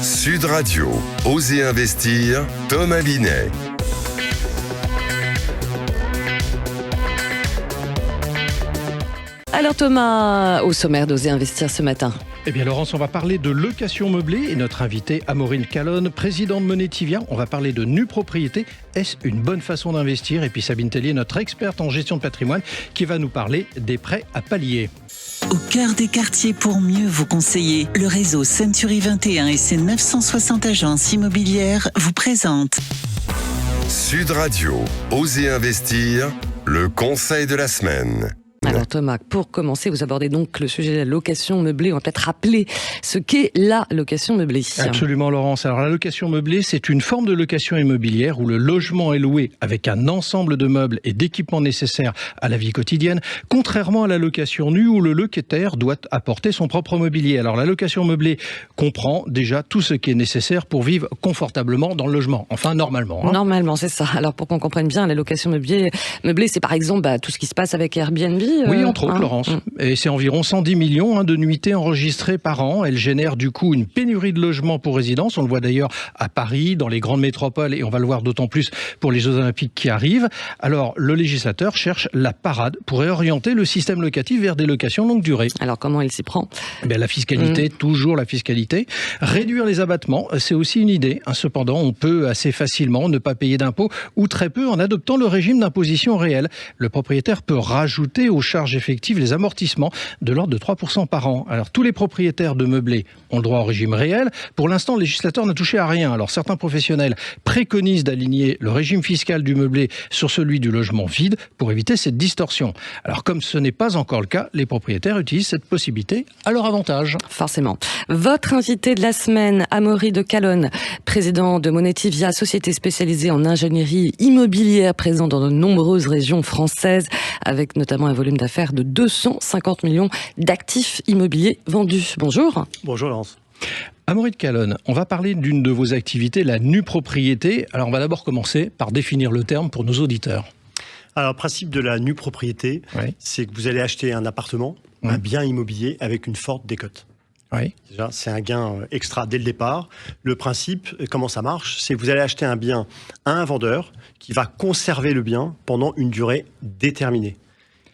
Sud Radio, Osez investir, Thomas Binet. Alors Thomas, au sommaire d'Oser investir ce matin. Eh bien Laurence, on va parler de location meublée et notre invité Amaury Calonne, président de Monetivia. On va parler de nue propriété. Est-ce une bonne façon d'investir? Et puis Sabine Tellier, notre experte en gestion de patrimoine, qui va nous parler des prêts à palier. Au cœur des quartiers pour mieux vous conseiller, le réseau Century 21 et ses 960 agences immobilières vous présentent Sud Radio, Osez investir, le conseil de la semaine. Alors Thomas, pour commencer, vous abordez donc le sujet de la location meublée. On va peut-être rappeler ce qu'est la location meublée. Absolument Laurence. Alors la location meublée, c'est une forme de location immobilière où le logement est loué avec un ensemble de meubles et d'équipements nécessaires à la vie quotidienne, contrairement à la location nue où le locataire doit apporter son propre mobilier. Alors la location meublée comprend déjà tout ce qui est nécessaire pour vivre confortablement dans le logement. Enfin, normalement. Normalement, c'est ça. Alors pour qu'on comprenne bien, la location meublée, c'est par exemple tout ce qui se passe avec Airbnb. Oui, entre autres, Laurence. Et c'est environ 110 millions de nuitées enregistrées par an. Elle génère du coup une pénurie de logements pour résidence. On le voit d'ailleurs à Paris, dans les grandes métropoles, et on va le voir d'autant plus pour les Jeux Olympiques qui arrivent. Alors, le législateur cherche la parade pour réorienter le système locatif vers des locations longue durée. Alors, comment il s'y prend? La fiscalité, toujours la fiscalité. Réduire les abattements, c'est aussi une idée. Cependant, on peut assez facilement ne pas payer d'impôts ou très peu en adoptant le régime d'imposition réel. Le propriétaire peut rajouter aux charges effectives les amortissements de l'ordre de 3% par an. Alors tous les propriétaires de meublés ont le droit au régime réel. Pour l'instant, le législateur n'a touché à rien. Alors certains professionnels préconisent d'aligner le régime fiscal du meublé sur celui du logement vide pour éviter cette distorsion. Alors comme ce n'est pas encore le cas, les propriétaires utilisent cette possibilité à leur avantage. Forcément. Votre invité de la semaine, Amaury Calonne, président de Monetivia, société spécialisée en ingénierie immobilière présente dans de nombreuses régions françaises, avec notamment un volume d'affaires de 250 millions d'actifs immobiliers vendus. Bonjour. Bonjour Laurence. Amaury Calonne, on va parler d'une de vos activités, la nue propriété. Alors on va d'abord commencer par définir le terme pour nos auditeurs. Alors le principe de la nue propriété, c'est que vous allez acheter un appartement, un bien immobilier avec une forte décote. Déjà, c'est un gain extra dès le départ. Le principe, comment ça marche, c'est que vous allez acheter un bien à un vendeur qui va conserver le bien pendant une durée déterminée.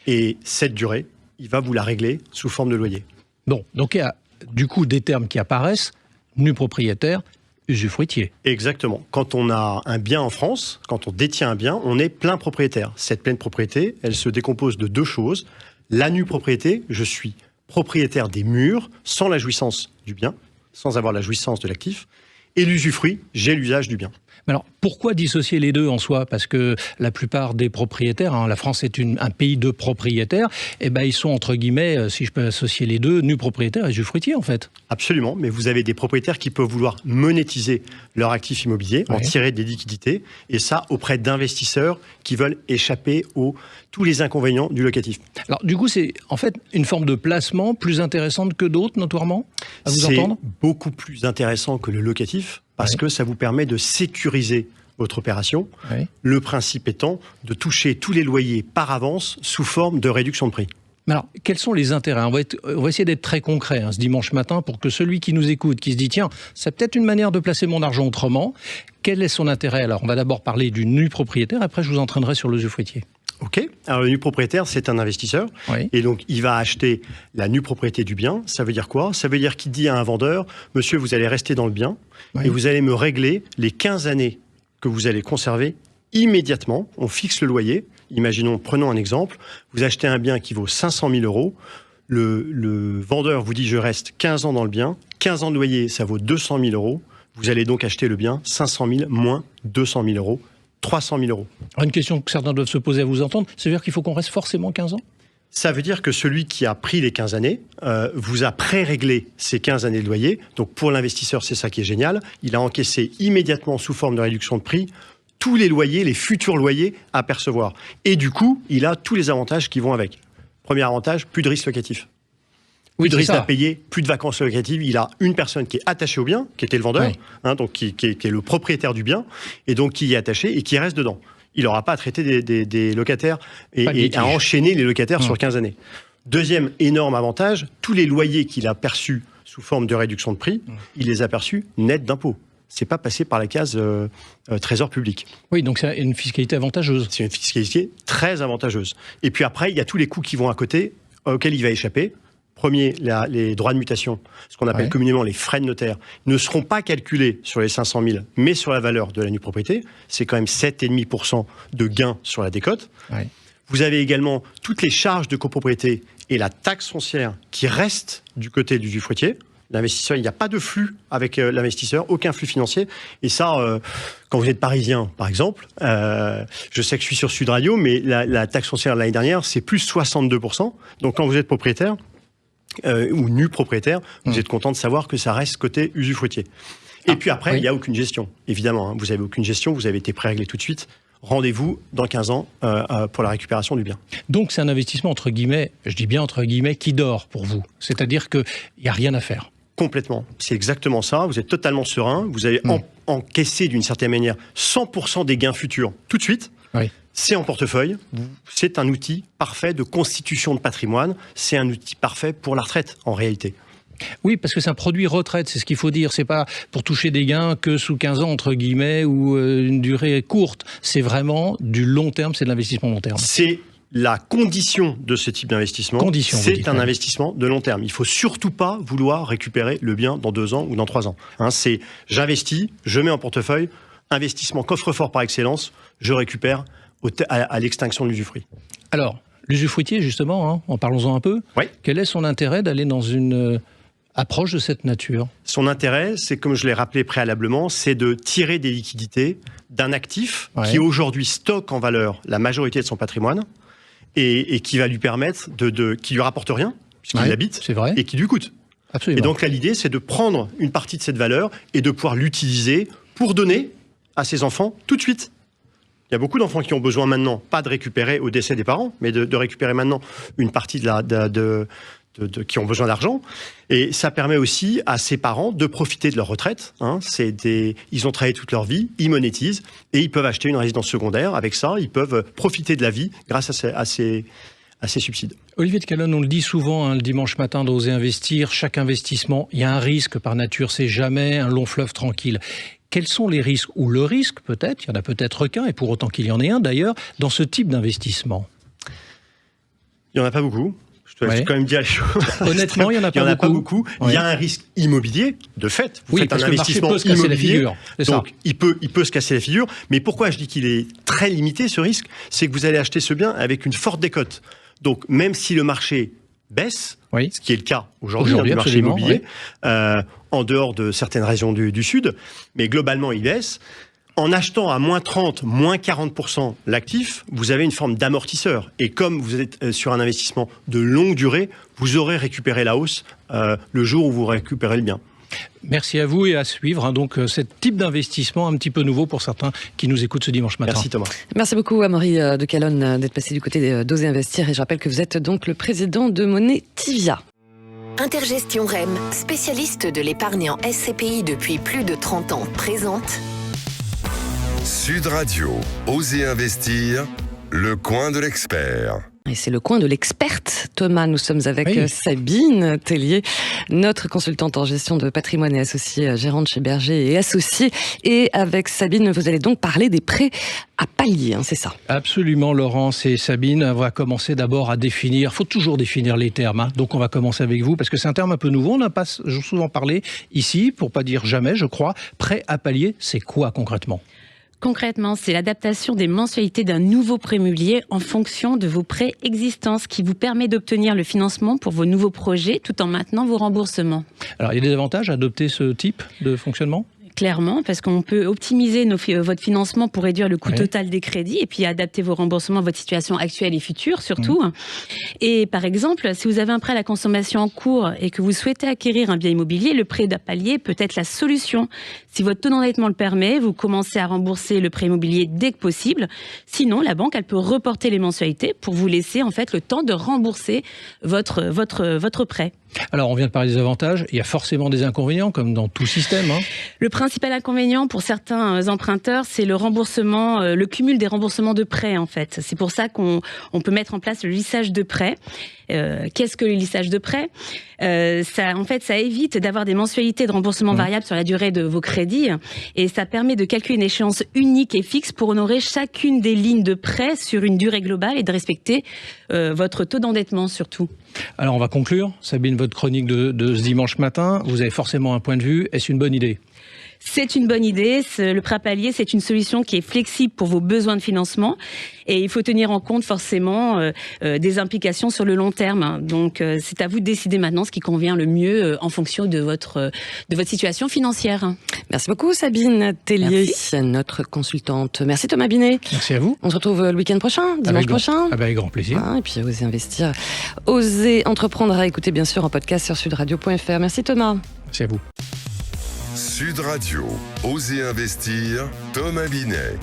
Et cette durée, il va vous la régler sous forme de loyer. Bon, donc il y a du coup des termes qui apparaissent, nu propriétaire, usufruitier. Exactement. Quand on a un bien en France, quand on détient un bien, on est plein propriétaire. Cette pleine propriété, elle se décompose de deux choses. La nue propriété, je suis propriétaire des murs sans la jouissance du bien, sans avoir la jouissance de l'actif. Et l'usufruit, j'ai l'usage du bien. Mais alors, pourquoi dissocier les deux en soi? Parce que la plupart des propriétaires, la France est un pays de propriétaires, ils sont entre guillemets, si je peux associer les deux, nus propriétaires et usufruitiers en fait. Absolument, mais vous avez des propriétaires qui peuvent vouloir monétiser leur actif immobilier, en tirer des liquidités, et ça auprès d'investisseurs qui veulent échapper tous les inconvénients du locatif. Alors du coup, c'est en fait une forme de placement plus intéressante que d'autres, notoirement, à vous entendre? C'est beaucoup plus intéressant que le locatif, parce que ça vous permet de sécuriser votre opération. Le principe étant de toucher tous les loyers par avance sous forme de réduction de prix. Mais alors, quels sont les intérêts? On va essayer d'être très concret ce dimanche matin pour que celui qui nous écoute, qui se dit tiens, c'est peut-être une manière de placer mon argent autrement. Quel est son intérêt? Alors, on va d'abord parler du nu propriétaire, après je vous entraînerai sur l'usufruitier. Ok, alors le nu propriétaire, c'est un investisseur, et donc il va acheter la nue propriété du bien. Ça veut dire quoi? Ça veut dire qu'il dit à un vendeur, monsieur, vous allez rester dans le bien, et vous allez me régler les 15 années que vous allez conserver immédiatement. On fixe le loyer. Imaginons, prenons un exemple, vous achetez un bien qui vaut 500 000 euros, le vendeur vous dit je reste 15 ans dans le bien, 15 ans de loyer, ça vaut 200 000 euros, vous allez donc acheter le bien 500 000 moins 200 000 euros, 300 000 euros. Alors une question que certains doivent se poser à vous entendre, ça veut dire qu'il faut qu'on reste forcément 15 ans? Ça veut dire que celui qui a pris les 15 années vous a pré-réglé ces 15 années de loyer. Donc pour l'investisseur, c'est ça qui est génial. Il a encaissé immédiatement sous forme de réduction de prix tous les loyers, les futurs loyers à percevoir. Et du coup, il a tous les avantages qui vont avec. Premier avantage, plus de risque locatif. Plus de risque à payer, plus de vacances locatives. Il a une personne qui est attachée au bien, qui était le vendeur, donc qui est le propriétaire du bien, et donc qui y est attaché et qui reste dedans. Il n'aura pas à traiter des locataires et à enchaîner les locataires sur 15 années. Deuxième énorme avantage, tous les loyers qu'il a perçus sous forme de réduction de prix, il les a perçus net d'impôts. C'est pas passé par la case trésor public. Oui, donc c'est une fiscalité avantageuse. C'est une fiscalité très avantageuse. Et puis après, il y a tous les coûts qui vont à côté, auxquels il va échapper. Premier, les droits de mutation, ce qu'on appelle communément les frais de notaire, ne seront pas calculés sur les 500 000, mais sur la valeur de la nue propriété. C'est quand même 7,5% de gain sur la décote. Ouais. Vous avez également toutes les charges de copropriété et la taxe foncière qui restent du côté du usufruitier. L'investisseur, il n'y a pas de flux avec l'investisseur, aucun flux financier. Et ça, quand vous êtes parisien, par exemple, je sais que je suis sur Sud Radio, mais la taxe foncière l'année dernière, c'est plus 62%. Donc quand vous êtes propriétaire, ou nu propriétaire, vous êtes content de savoir que ça reste côté usufruitier. Et puis après, il n'y a aucune gestion, évidemment. Vous n'avez aucune gestion, vous avez été préréglé tout de suite. Rendez-vous dans 15 ans pour la récupération du bien. Donc c'est un investissement, entre guillemets, je dis bien entre guillemets, qui dort pour vous. C'est-à-dire qu'il n'y a rien à faire. Complètement. C'est exactement ça. Vous êtes totalement serein. Vous avez encaissé d'une certaine manière 100% des gains futurs tout de suite. Oui. C'est en portefeuille. C'est un outil parfait de constitution de patrimoine. C'est un outil parfait pour la retraite, en réalité. Oui, parce que c'est un produit retraite, c'est ce qu'il faut dire. C'est pas pour toucher des gains que sous 15 ans, entre guillemets, ou une durée courte. C'est vraiment du long terme, c'est de l'investissement long terme. C'est la condition de ce type d'investissement, c'est un investissement de long terme. Il ne faut surtout pas vouloir récupérer le bien dans 2 ans ou dans 3 ans. C'est j'investis, je mets en portefeuille, investissement coffre-fort par excellence, je récupère à l'extinction de l'usufruit. Alors, l'usufruitier, justement, en parlons-en un peu. Oui. Quel est son intérêt d'aller dans une approche de cette nature? Son intérêt, c'est, comme je l'ai rappelé préalablement, c'est de tirer des liquidités d'un actif qui aujourd'hui stocke en valeur la majorité de son patrimoine, et qui va lui permettre qui lui rapporte rien, puisqu'il l'habite, et qui lui coûte. Absolument. Et donc là, l'idée, c'est de prendre une partie de cette valeur et de pouvoir l'utiliser pour donner à ses enfants tout de suite. Il y a beaucoup d'enfants qui ont besoin maintenant, pas de récupérer au décès des parents, mais de récupérer maintenant une partie qui ont besoin d'argent. Et ça permet aussi à ces parents de profiter de leur retraite. Ils ont travaillé toute leur vie, ils monétisent, et ils peuvent acheter une résidence secondaire. Avec ça, ils peuvent profiter de la vie grâce à ces subsides. Olivier de Calonne, on le dit souvent le dimanche matin d'Oser Investir, chaque investissement, il y a un risque par nature, c'est jamais un long fleuve tranquille. Quels sont les risques, ou le risque peut-être, il y en a peut-être qu'un, et pour autant qu'il y en ait un d'ailleurs, dans ce type d'investissement? Il n'y en a pas beaucoup. Je dois quand même dire les choses. Honnêtement, il n'y en a pas beaucoup. Il y a un risque immobilier, de fait. Vous faites un investissement immobilier, donc il peut se casser la figure. Mais pourquoi je dis qu'il est très limité, ce risque? C'est que vous allez acheter ce bien avec une forte décote. Donc même si le marché baisse, ce qui est le cas aujourd'hui du marché immobilier, en dehors de certaines régions du Sud, mais globalement il baisse. En achetant à moins 30, moins 40% l'actif, vous avez une forme d'amortisseur. Et comme vous êtes sur un investissement de longue durée, vous aurez récupéré la hausse le jour où vous récupérez le bien. Merci à vous et à suivre donc ce type d'investissement un petit peu nouveau pour certains qui nous écoutent ce dimanche matin. Merci Thomas. Merci beaucoup Amaury de Calonne d'être passé du côté d'Oser Investir, et je rappelle que vous êtes donc le président de Monetivia. Intergestion REM, spécialiste de l'épargne en SCPI depuis plus de 30 ans, présente Sud Radio, Oser Investir, le coin de l'expert. Et c'est le coin de l'experte, Thomas. Nous sommes avec Sabine Tellier, notre consultante en gestion de patrimoine et associée, gérante chez Berger et Associés. Et avec Sabine, vous allez donc parler des prêts à palier, c'est ça? Absolument, Laurence et Sabine. On va commencer d'abord à définir. Il faut toujours définir les termes. Donc on va commencer avec vous, parce que c'est un terme un peu nouveau. On n'a pas souvent parlé ici, pour pas dire jamais, je crois. Prêt à palier, c'est quoi concrètement? Concrètement, c'est l'adaptation des mensualités d'un nouveau prêt immobilier en fonction de vos prêts existants, ce qui vous permet d'obtenir le financement pour vos nouveaux projets tout en maintenant vos remboursements. Alors, il y a des avantages à adopter ce type de fonctionnement ? Clairement, parce qu'on peut optimiser votre financement pour réduire le coût total des crédits et puis adapter vos remboursements à votre situation actuelle et future surtout. Et par exemple, si vous avez un prêt à la consommation en cours et que vous souhaitez acquérir un bien immobilier, le prêt à palier peut être la solution. Si votre taux d'endettement le permet, vous commencez à rembourser le prêt immobilier dès que possible. Sinon, la banque, elle peut reporter les mensualités pour vous laisser en fait le temps de rembourser votre prêt. Alors, on vient de parler des avantages. Il y a forcément des inconvénients, comme dans tout système. Le principal inconvénient pour certains emprunteurs, c'est le remboursement, le cumul des remboursements de prêts, en fait. C'est pour ça qu'on peut mettre en place le lissage de prêts. Qu'est-ce que le lissage de prêts ? Ça évite d'avoir des mensualités de remboursement variables sur la durée de vos crédits, et ça permet de calculer une échéance unique et fixe pour honorer chacune des lignes de prêt sur une durée globale et de respecter votre taux d'endettement surtout. Alors, on va conclure. Sabine, votre chronique de ce dimanche matin, vous avez forcément un point de vue. Est-ce une bonne idée ? C'est une bonne idée. Le prêt à palier, c'est une solution qui est flexible pour vos besoins de financement. Et il faut tenir en compte forcément des implications sur le long terme. Donc, c'est à vous de décider maintenant ce qui convient le mieux en fonction de votre situation financière. Merci beaucoup Sabine Tellier, notre consultante. Merci Thomas Binet. Merci à vous. On se retrouve le week-end prochain, dimanche prochain. Avec grand plaisir. Et puis Osez investir, Osez entreprendre à écouter bien sûr en podcast sur sudradio.fr. Merci Thomas. Merci à vous. Sud Radio, Osez investir, Thomas Binet.